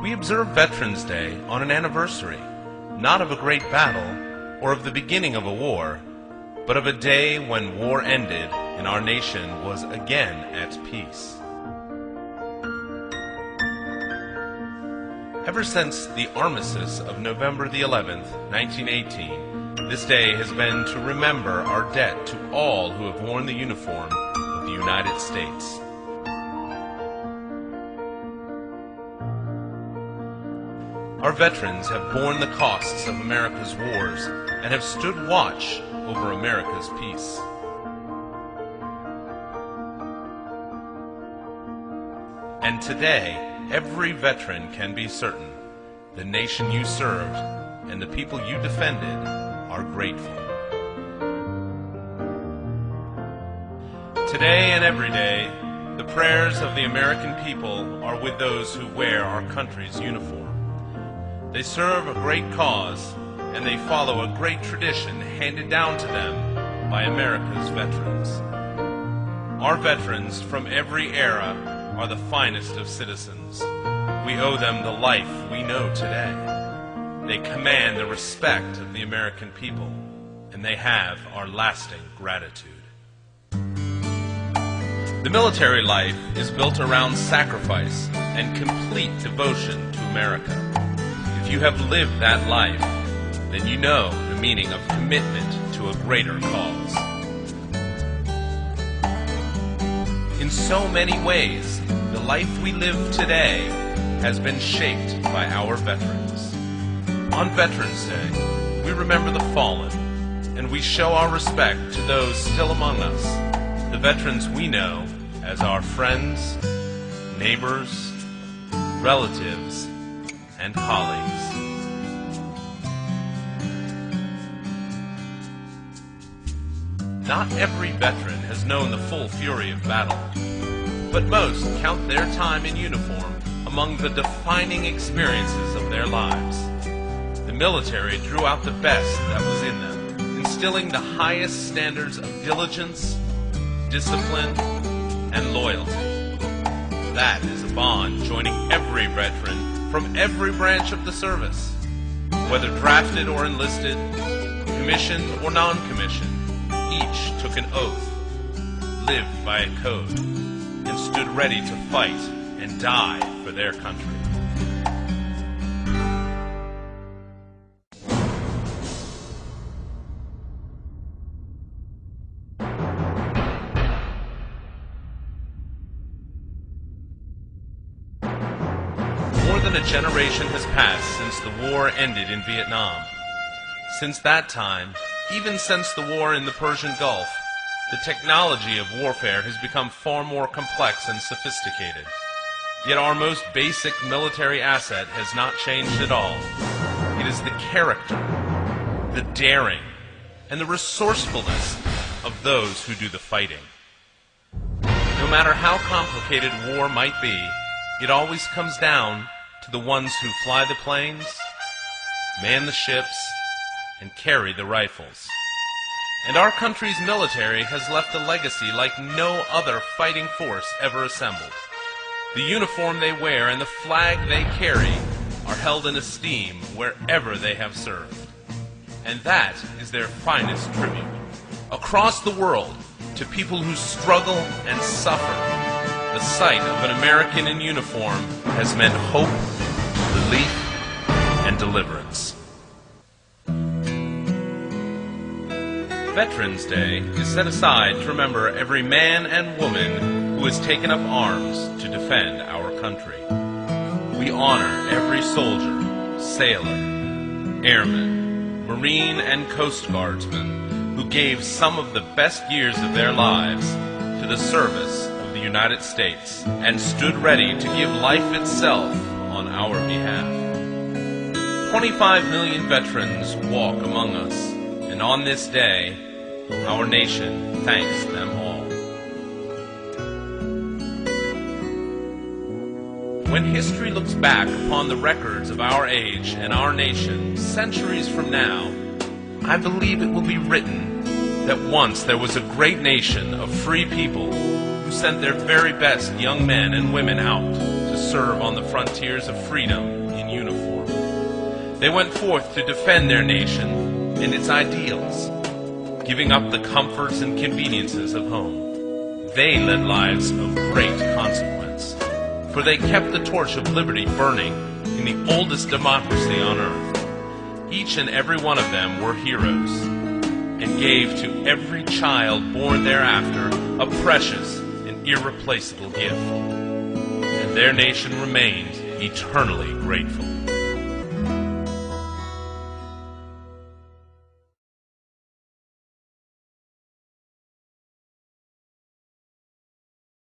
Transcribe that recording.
We observe Veterans Day on an anniversary, not of a great battle or of the beginning of a war, but of a day when war ended and our nation was again at peace. Ever since the armistice of November the 11th, 1918, this day has been to remember our debt to all who have worn the uniform of the United States. Our veterans have borne the costs of America's wars and have stood watch over America's peace. And today, every veteran can be certain the nation you served and the people you defended are grateful. Today and every day, the prayers of the American people are with those who wear our country's uniform. They serve a great cause, and they follow a great tradition handed down to them by America's veterans. Our veterans from every era are the finest of citizens. We owe them the life we know today. They command the respect of the American people, and they have our lasting gratitude. The military life is built around sacrifice and complete devotion to America. If you have lived that life, then you know the meaning of commitment to a greater cause. In so many ways, the life we live today has been shaped by our veterans. On Veterans Day, we remember the fallen, and we show our respect to those still among us, the veterans we know as our friends, neighbors, relatives, and colleagues. Not every veteran has known the full fury of battle, but most count their time in uniform among the defining experiences of their lives. The military drew out the best that was in them, instilling the highest standards of diligence, discipline, and loyalty. That is a bond joining every veteran from every branch of the service. Whether drafted or enlisted, commissioned or non-commissioned, each took an oath, lived by a code, and stood ready to fight and die for their country. More than a generation has passed since the war ended in Vietnam. Since that time, even since the war in the Persian Gulf, the technology of warfare has become far more complex and sophisticated. Yet our most basic military asset has not changed at all. It is the character, the daring, and the resourcefulness of those who do the fighting. No matter how complicated war might be, it always comes down to the ones who fly the planes, man the ships, and carry the rifles. And our country's military has left a legacy like no other fighting force ever assembled. The uniform they wear and the flag they carry are held in esteem wherever they have served. And that is their finest tribute. Across the world, to people who struggle and suffer, the sight of an American in uniform has meant hope, relief, and deliverance. Veterans Day is set aside to remember every man and woman who has taken up arms to defend our country. We honor every soldier, sailor, airman, Marine, and Coast Guardsman who gave some of the best years of their lives to the service of the United States and stood ready to give life itself on our behalf. 25 million veterans walk among us, and on this day, our nation thanks them all. When history looks back upon the records of our age and our nation centuries from now, I believe it will be written that once there was a great nation of free people who sent their very best young men and women out to serve on the frontiers of freedom in uniform. They went forth to defend their nation and its ideals, giving up the comforts and conveniences of home. They led lives of great consequence, for they kept the torch of liberty burning in the oldest democracy on earth. Each and every one of them were heroes, and gave to every child born thereafter a precious and irreplaceable gift. And their nation remained eternally grateful.